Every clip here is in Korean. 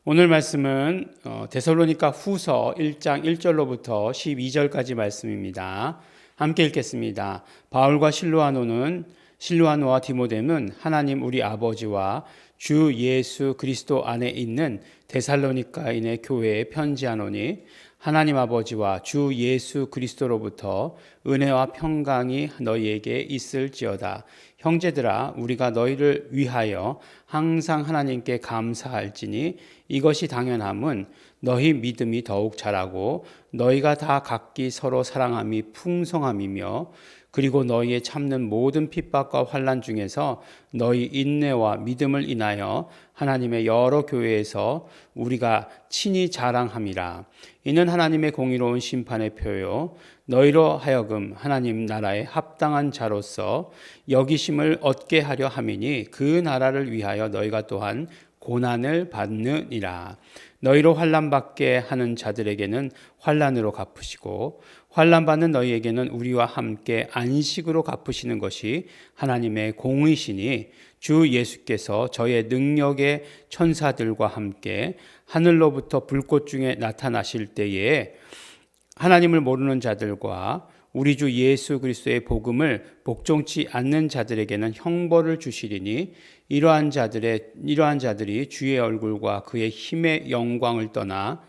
오늘 말씀은 데살로니가 후서 1장 1절로부터 12절까지 말씀입니다. 함께 읽겠습니다. 바울과 실루아노와 디모데는 하나님 우리 아버지와 주 예수 그리스도 안에 있는 데살로니가인의 교회에 편지하노니 하나님 아버지와 주 예수 그리스도로부터 은혜와 평강이 너희에게 있을지어다. 형제들아, 우리가 너희를 위하여 항상 하나님께 감사할지니 이것이 당연함은 너희 믿음이 더욱 자라고 너희가 다 각기 서로 사랑함이 풍성함이며 그리고 너희의 참는 모든 핍박과 환난 중에서 너희 인내와 믿음을 인하여 하나님의 여러 교회에서 우리가 친히 자랑함이라. 이는 하나님의 공의로운 심판의 표요 너희로 하여금 하나님 나라에 합당한 자로서 여기심을 얻게 하려 함이니 그 나라를 위하여 너희가 또한 고난을 받느니라. 너희로 환난 받게 하는 자들에게는 환난으로 갚으시고 환난 받는 너희에게는 우리와 함께 안식으로 갚으시는 것이 하나님의 공의시니 주 예수께서 저의 능력의 천사들과 함께 하늘로부터 불꽃 중에 나타나실 때에 하나님을 모르는 자들과 우리 주 예수 그리스도의 복음을 복종치 않는 자들에게는 형벌을 주시리니 이러한 자들이 주의 얼굴과 그의 힘의 영광을 떠나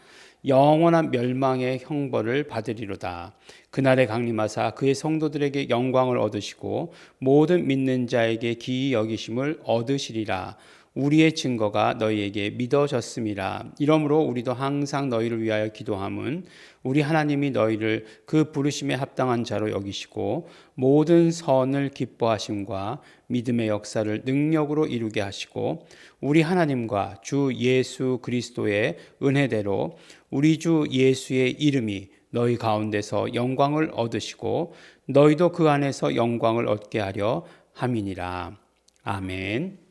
영원한 멸망의 형벌을 받으리로다. 그날에 강림하사 그의 성도들에게 영광을 얻으시고 모든 믿는 자에게 기이 여기심을 얻으시리라. 우리의 증거가 너희에게 믿어졌음이라. 이러므로 우리도 항상 너희를 위하여 기도함은 우리 하나님이 너희를 그 부르심에 합당한 자로 여기시고 모든 선을 기뻐하심과 믿음의 역사를 능력으로 이루게 하시고 우리 하나님과 주 예수 그리스도의 은혜대로 우리 주 예수의 이름이 너희 가운데서 영광을 얻으시고 너희도 그 안에서 영광을 얻게 하려 함이니라. 아멘.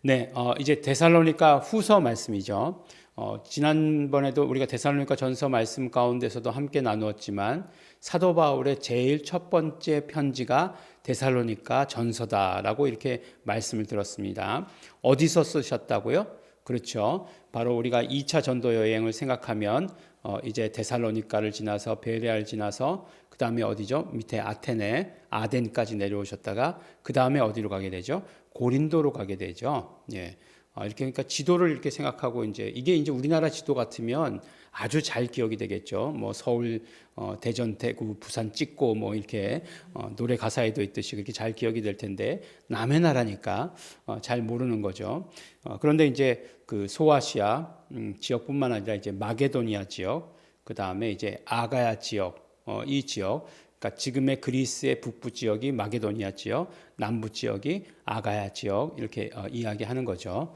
네, 이제 데살로니가 후서 말씀이죠. 지난번에도 우리가 데살로니가 전서 말씀 가운데서도 함께 나누었지만 사도 바울의 제일 첫 번째 편지가 데살로니가 전서다라고 이렇게 말씀을 들었습니다. 어디서 쓰셨다고요? 그렇죠. 바로 우리가 2차 전도 여행을 생각하면 이제 데살로니가를 지나서 베레아를 지나서 그 다음에 어디죠? 밑에 아덴까지 내려오셨다가 그 다음에 어디로 가게 되죠? 고린도로 가게 되죠. 예. 이렇게 그러니까 지도를 이렇게 생각하고 이게 이제 우리나라 지도 같으면 아주 잘 기억이 되겠죠. 뭐 서울, 대전, 대구, 부산 찍고 뭐 이렇게 노래 가사에도 있듯이 그렇게 잘 기억이 될 텐데 남의 나라니까 잘 모르는 거죠. 그런데 이제 그 소아시아 지역뿐만 아니라 이제 마게도니아 지역, 그 다음에 이제 아가야 지역, 이 지역. 그러니까 지금의 그리스의 북부 지역이 마게도니아 지역, 남부 지역이 아가야 지역 이렇게 이야기하는 거죠.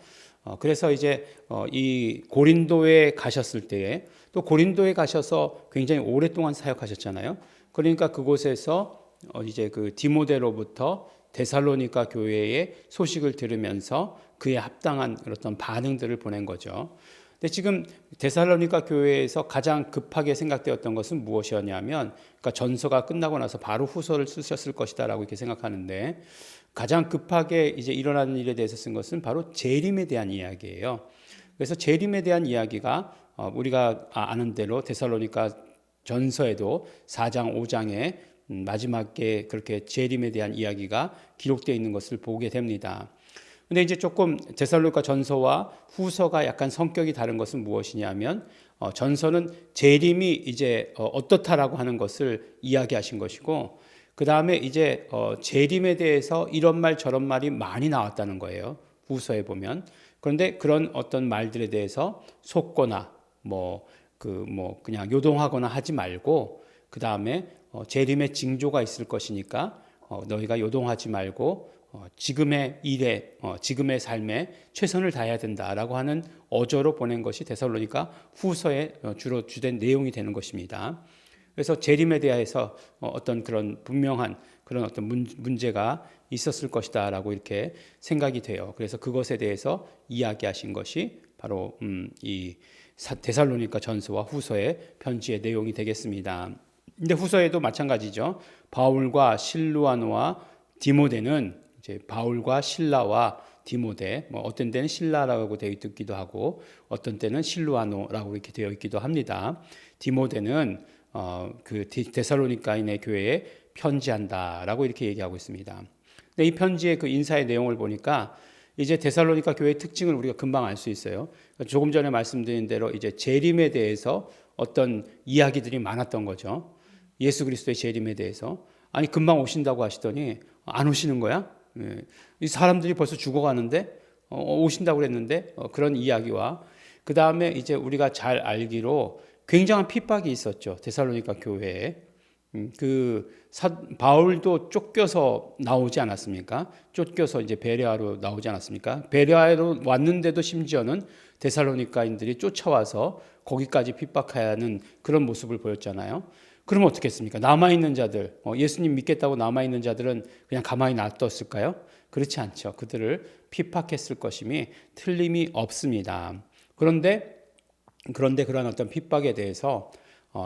그래서 이제 이 고린도에 가셨을 때에 또 고린도에 가셔서 굉장히 오랫동안 사역하셨잖아요. 그러니까 그곳에서 이제 그 디모데로부터 데살로니가 교회의 소식을 들으면서 그에 합당한 어떤 반응들을 보낸 거죠. 근데 지금 데살로니가 교회에서 가장 급하게 생각되었던 것은 무엇이었냐면, 그러니까 전서가 끝나고 나서 바로 후서를 쓰셨을 것이다라고 이렇게 생각하는데, 가장 급하게 이제 일어나는 일에 대해서 쓴 것은 바로 재림에 대한 이야기예요. 그래서 재림에 대한 이야기가 우리가 아는 대로 데살로니가 전서에도 4장, 5장에 마지막에 그렇게 재림에 대한 이야기가 기록되어 있는 것을 보게 됩니다. 근데 이제 조금 데살로니가 전서와 후서가 약간 성격이 다른 것은 무엇이냐면 전서는 재림이 이제 어떻다라고 하는 것을 이야기하신 것이고 그 다음에 이제 재림에 대해서 이런 말 저런 말이 많이 나왔다는 거예요. 후서에 보면. 그런데 그런 어떤 말들에 대해서 속거나 그냥 요동하거나 하지 말고 그 다음에 재림의 징조가 있을 것이니까 너희가 요동하지 말고 지금의 일에 지금의 삶에 최선을 다해야 된다라고 하는 어조로 보낸 것이 데살로니가 후서에 주로 주된 내용이 되는 것입니다. 그래서 재림에 대해서 어떤 그런 분명한 그런 어떤 문제가 있었을 것이다라고 이렇게 생각이 돼요. 그래서 그것에 대해서 이야기하신 것이 바로 이 데살로니가 전서와 후서의 편지의 내용이 되겠습니다. 근데 후서에도 마찬가지죠. 바울과 실루아노와 디모데는 이제 바울과 실라와 디모데, 뭐 어떤 때는 실라라고 되어 있기도 하고 어떤 때는 실루아노라고 이렇게 되어 있기도 합니다. 디모데는 그 데살로니가인의 교회에 편지한다라고 이렇게 얘기하고 있습니다. 근데 이 편지의 그 인사의 내용을 보니까 이제 데살로니가 교회의 특징을 우리가 금방 알 수 있어요. 조금 전에 말씀드린 대로 이제 재림에 대해서 어떤 이야기들이 많았던 거죠. 예수 그리스도의 재림에 대해서. 아니 금방 오신다고 하시더니 안 오시는 거야? 이 사람들이 벌써 죽어가는데 오신다고 그랬는데 그런 이야기와 그 다음에 이제 우리가 잘 알기로 굉장한 핍박이 있었죠. 데살로니가 교회에. 바울도 쫓겨서 나오지 않았습니까? 쫓겨서 이제 베레아로 나오지 않았습니까? 베레아로 왔는데도 심지어는 데살로니가인들이 쫓아와서 거기까지 핍박하는 그런 모습을 보였잖아요. 그러면 어떻겠습니까? 남아있는 자들, 예수님 믿겠다고 남아있는 자들은 그냥 가만히 놔뒀을까요? 그렇지 않죠. 그들을 핍박했을 것임이 틀림이 없습니다. 그런데 그런 어떤 핍박에 대해서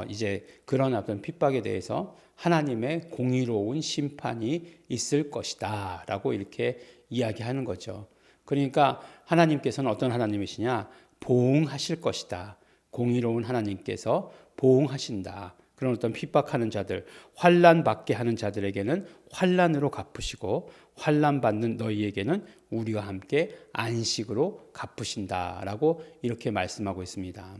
이제 그런 어떤 핍박에 대해서 하나님의 공의로운 심판이 있을 것이다 라고 이렇게 이야기하는 거죠. 그러니까 하나님께서는 어떤 하나님이시냐? 보응하실 것이다. 공의로운 하나님께서 보응하신다. 그런 어떤 핍박하는 자들, 환난 받게 하는 자들에게는 환난으로 갚으시고 환난 받는 너희에게는 우리와 함께 안식으로 갚으신다라고 이렇게 말씀하고 있습니다.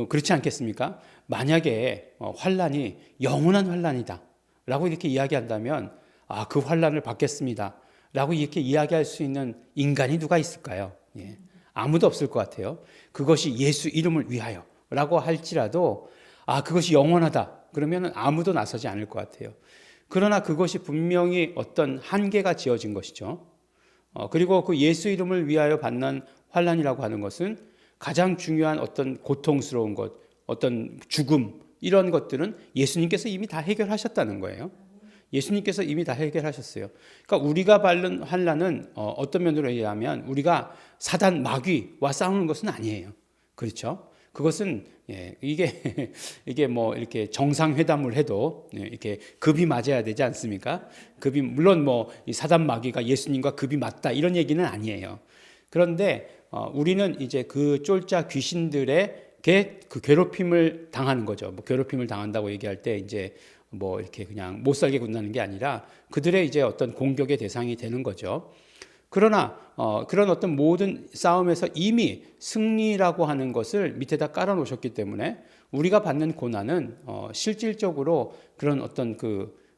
그렇지 않겠습니까? 만약에 환난이 영원한 환난이다라고 이렇게 이야기한다면 그 환난을 받겠습니다라고 이렇게 이야기할 수 있는 인간이 누가 있을까요? 아무도 없을 것 같아요. 그것이 예수 이름을 위하여라고 할지라도 그것이 영원하다 그러면 아무도 나서지 않을 것 같아요. 그러나 그것이 분명히 어떤 한계가 지어진 것이죠. 그리고 그 예수 이름을 위하여 받는 환난이라고 하는 것은 가장 중요한 어떤 고통스러운 것, 어떤 죽음 이런 것들은 예수님께서 이미 다 해결하셨다는 거예요. 예수님께서 이미 다 해결하셨어요. 그러니까 우리가 받는 환난은 어떤 면으로 얘기하면 우리가 사단 마귀와 싸우는 것은 아니에요. 그렇죠? 그것은 이게 뭐 이렇게 정상회담을 해도 이렇게 급이 맞아야 되지 않습니까? 급이 물론 뭐 이 사단 마귀가 예수님과 급이 맞다 이런 얘기는 아니에요. 그런데 우리는 이제 그 쫄자 귀신들에게 그 괴롭힘을 당하는 거죠. 뭐 괴롭힘을 당한다고 얘기할 때 이제 뭐 이렇게 그냥 못 살게 군다는 게 아니라 그들의 이제 어떤 공격의 대상이 되는 거죠. 그러나 그런 어떤 모든 싸움에서 이미 승리라고 하는 것을 밑에다 깔아 놓으셨기 때문에 우리가 받는 고난은 실질적으로 그런 어떤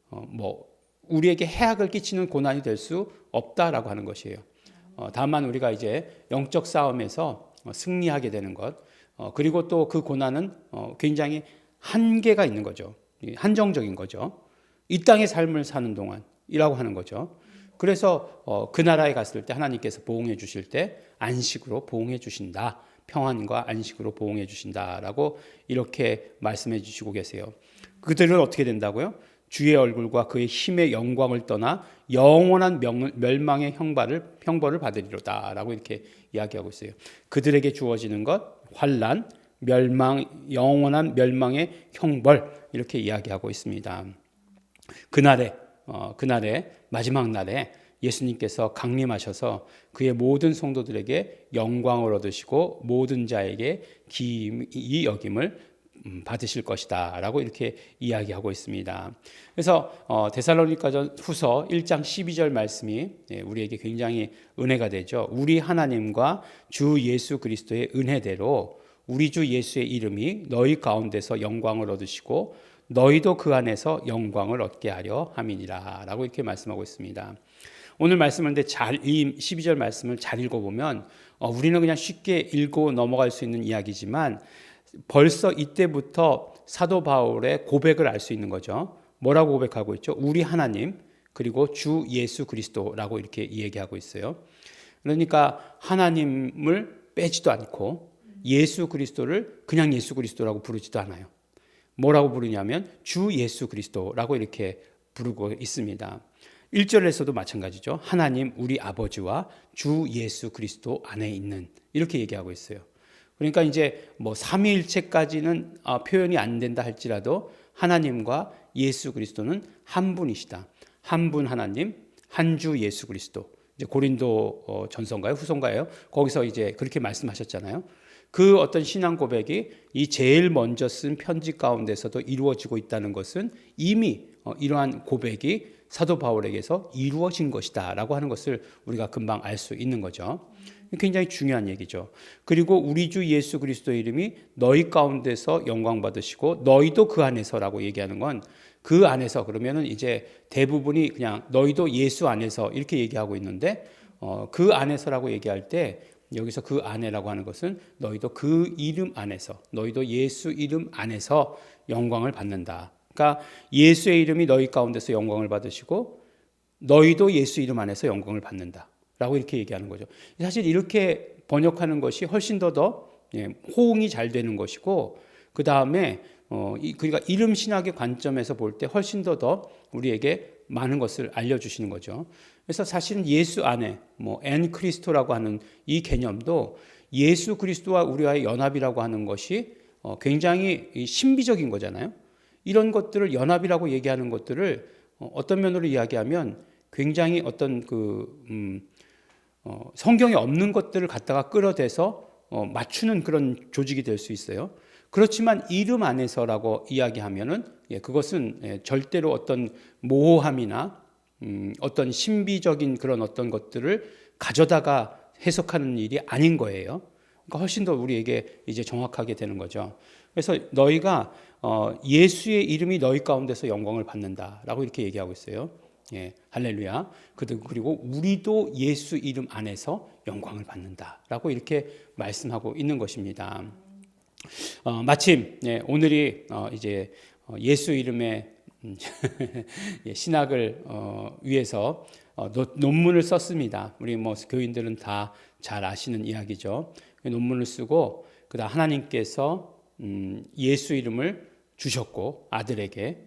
뭐 우리에게 해악을 끼치는 고난이 될 수 없다라고 하는 것이에요. 다만 우리가 이제 영적 싸움에서 승리하게 되는 것, 그리고 또 그 고난은 굉장히 한계가 있는 거죠. 한정적인 거죠. 이 땅의 삶을 사는 동안이라고 하는 거죠. 그래서 그 나라에 갔을 때 하나님께서 보응해 주실 때 안식으로 보응해 주신다. 평안과 안식으로 보응해 주신다라고 이렇게 말씀해 주시고 계세요. 그들은 어떻게 된다고요? 주의 얼굴과 그의 힘의 영광을 떠나 영원한 멸망의 형벌을 받으리로다라고 이렇게 이야기하고 있어요. 그들에게 주어지는 것, 환난, 멸망, 영원한 멸망의 형벌 이렇게 이야기하고 있습니다. 그날에 마지막 날에 예수님께서 강림하셔서 그의 모든 성도들에게 영광을 얻으시고 모든 자에게 기이 여김을 받으실 것이다 라고 이렇게 이야기하고 있습니다. 그래서 데살로니가전 후서 1장 12절 말씀이 우리에게 굉장히 은혜가 되죠. 우리 하나님과 주 예수 그리스도의 은혜대로 우리 주 예수의 이름이 너희 가운데서 영광을 얻으시고 너희도 그 안에서 영광을 얻게 하려 함이니라 라고 이렇게 말씀하고 있습니다. 오늘 말씀을 이 12절 말씀을 잘 읽어보면 우리는 그냥 쉽게 읽고 넘어갈 수 있는 이야기지만 벌써 이때부터 사도 바울의 고백을 알 수 있는 거죠. 뭐라고 고백하고 있죠? 우리 하나님 그리고 주 예수 그리스도라고 이렇게 얘기하고 있어요. 그러니까 하나님을 빼지도 않고 예수 그리스도를 그냥 예수 그리스도라고 부르지도 않아요. 뭐라고 부르냐면 주 예수 그리스도라고 이렇게 부르고 있습니다. 1절에서도 마찬가지죠. 하나님 우리 아버지와 주 예수 그리스도 안에 있는 이렇게 얘기하고 있어요. 그러니까 이제 뭐 삼위일체까지는 표현이 안 된다 할지라도 하나님과 예수 그리스도는 한 분이시다. 한 분 하나님, 한 주 예수 그리스도. 이제 고린도 전서인가요? 후서인가요? 거기서 이제 그렇게 말씀하셨잖아요. 그 어떤 신앙 고백이 이 제일 먼저 쓴 편지 가운데서도 이루어지고 있다는 것은 이미 이러한 고백이 사도 바울에게서 이루어진 것이다라고 하는 것을 우리가 금방 알 수 있는 거죠. 굉장히 중요한 얘기죠. 그리고 우리 주 예수 그리스도의 이름이 너희 가운데서 영광 받으시고 너희도 그 안에서라고 얘기하는 건 그 안에서 그러면은 이제 대부분이 그냥 너희도 예수 안에서 이렇게 얘기하고 있는데 그 안에서라고 얘기할 때 여기서 그 안에라고 하는 것은 너희도 그 이름 안에서 너희도 예수 이름 안에서 영광을 받는다. 그러니까 예수의 이름이 너희 가운데서 영광을 받으시고 너희도 예수 이름 안에서 영광을 받는다 라고 이렇게 얘기하는 거죠. 사실 이렇게 번역하는 것이 훨씬 더 호응이 잘 되는 것이고 그 다음에 그러니까 이름 신학의 관점에서 볼 때 훨씬 더 우리에게 많은 것을 알려주시는 거죠. 그래서 사실은 예수 안에 엔 크리스토라고 하는 이 개념도 예수 그리스도와 우리와의 연합이라고 하는 것이 굉장히 신비적인 거잖아요. 이런 것들을 연합이라고 얘기하는 것들을 어떤 면으로 이야기하면 굉장히 어떤 성경에 없는 것들을 갖다가 끌어대서 맞추는 그런 조직이 될 수 있어요. 그렇지만 이름 안에서라고 이야기하면은 그것은 절대로 어떤 모호함이나 어떤 신비적인 그런 어떤 것들을 가져다가 해석하는 일이 아닌 거예요. 그러니까 훨씬 더 우리에게 이제 정확하게 되는 거죠. 그래서 너희가 예수의 이름이 너희 가운데서 영광을 받는다라고 이렇게 얘기하고 있어요. 할렐루야. 그리고 우리도 예수 이름 안에서 영광을 받는다라고 이렇게 말씀하고 있는 것입니다. 마침 오늘이 이제 예수 이름의 신학을 위해서 논문을 썼습니다. 우리 교인들은 다 잘 아시는 이야기죠. 논문을 쓰고 그다음 하나님께서 예수 이름을 주셨고 아들에게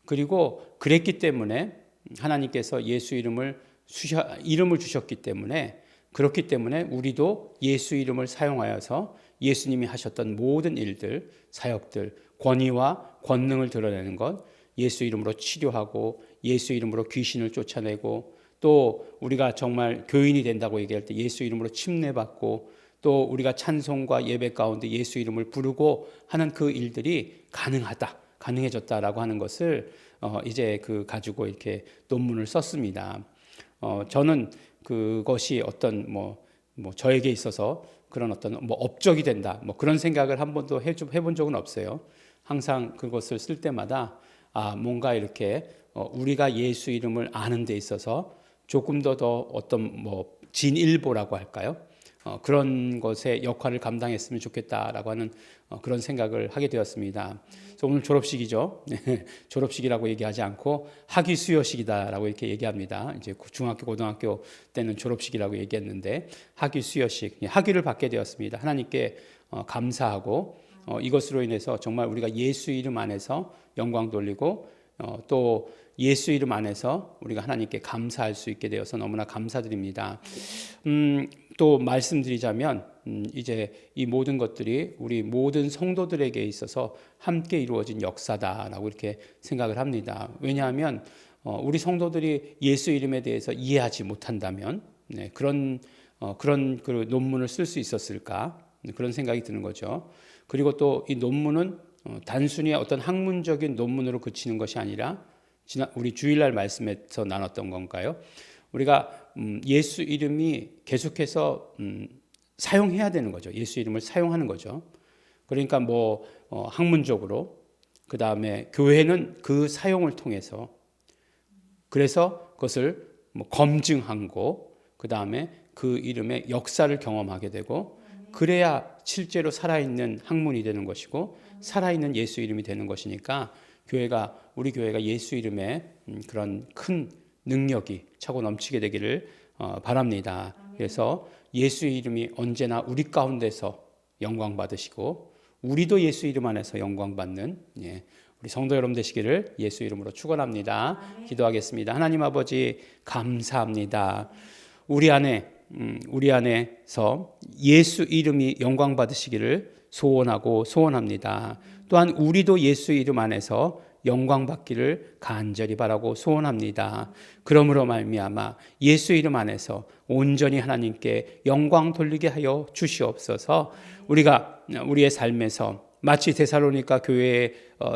그리고 그랬기 때문에 하나님께서 예수 이름을 주셨기 때문에 그렇기 때문에 우리도 예수 이름을 사용하여서 예수님이 하셨던 모든 일들, 사역들, 권위와 권능을 드러내는 것, 예수 이름으로 치료하고 예수 이름으로 귀신을 쫓아내고 또 우리가 정말 교인이 된다고 얘기할 때 예수 이름으로 침례받고 또 우리가 찬송과 예배 가운데 예수 이름을 부르고 하는 그 일들이 가능해졌다라고 하는 것을 이제 가지고 이렇게 논문을 썼습니다. 저는 그것이 어떤 저에게 있어서 그런 어떤 업적이 된다 그런 생각을 한 번도 해본 적은 없어요. 항상 그것을 쓸 때마다 뭔가 이렇게 우리가 예수 이름을 아는 데 있어서 조금 더 어떤 진일보라고 할까요? 그런 것의 역할을 감당했으면 좋겠다라고 하는 그런 생각을 하게 되었습니다. 그래서 오늘 졸업식이죠. 졸업식이라고 얘기하지 않고 학위 수여식이다라고 이렇게 얘기합니다. 이제 중학교, 고등학교 때는 졸업식이라고 얘기했는데 학위 수여식, 학위를 받게 되었습니다. 하나님께 감사하고 이것으로 인해서 정말 우리가 예수 이름 안에서 영광 돌리고 또 예수 이름 안에서 우리가 하나님께 감사할 수 있게 되어서 너무나 감사드립니다. 또 말씀드리자면 이제 이 모든 것들이 우리 모든 성도들에게 있어서 함께 이루어진 역사다라고 이렇게 생각을 합니다. 왜냐하면 우리 성도들이 예수 이름에 대해서 이해하지 못한다면 그런 그 논문을 쓸 수 있었을까 그런 생각이 드는 거죠. 그리고 또 이 논문은 단순히 어떤 학문적인 논문으로 그치는 것이 아니라 우리 주일날 말씀에서 나눴던 건가요? 우리가 예수 이름이 계속해서 사용해야 되는 거죠. 예수 이름을 사용하는 거죠. 그러니까 학문적으로 그 다음에 교회는 그 사용을 통해서 그래서 그것을 검증하고 그 다음에 그 이름의 역사를 경험하게 되고 그래야 실제로 살아있는 학문이 되는 것이고 살아있는 예수 이름이 되는 것이니까 우리 교회가 예수 이름에 그런 큰 능력이 차고 넘치게 되기를 바랍니다. 그래서 예수 이름이 언제나 우리 가운데서 영광 받으시고 우리도 예수 이름 안에서 영광 받는 우리 성도 여러분 되시기를 예수 이름으로 축원합니다. 기도하겠습니다. 하나님 아버지 감사합니다. 우리 안에서 예수 이름이 영광 받으시기를 소원합니다. 또한 우리도 예수 이름 안에서 영광 받기를 간절히 바라고 소원합니다. 그러므로 말미암아 예수 이름 안에서 온전히 하나님께 영광 돌리게 하여 주시옵소서. 우리가 우리의 삶에서 마치 데살로니가 교회의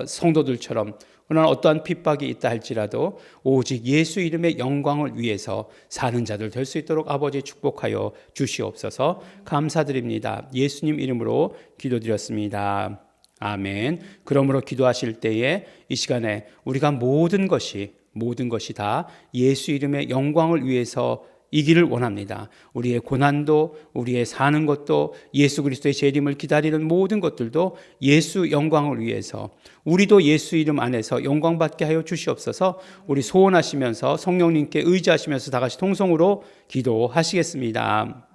성도들처럼 그러나 어떠한 핍박이 있다 할지라도 오직 예수 이름의 영광을 위해서 사는 자들 될 수 있도록 아버지 축복하여 주시옵소서. 감사드립니다. 예수님 이름으로 기도드렸습니다. 아멘. 그러므로 기도하실 때에 이 시간에 우리가 모든 것이 다 예수 이름의 영광을 위해서 이기를 원합니다. 우리의 고난도, 우리의 사는 것도, 예수 그리스도의 재림을 기다리는 모든 것들도 예수 영광을 위해서, 우리도 예수 이름 안에서 영광 받게 하여 주시옵소서. 우리 소원하시면서 성령님께 의지하시면서 다 같이 통성으로 기도하시겠습니다.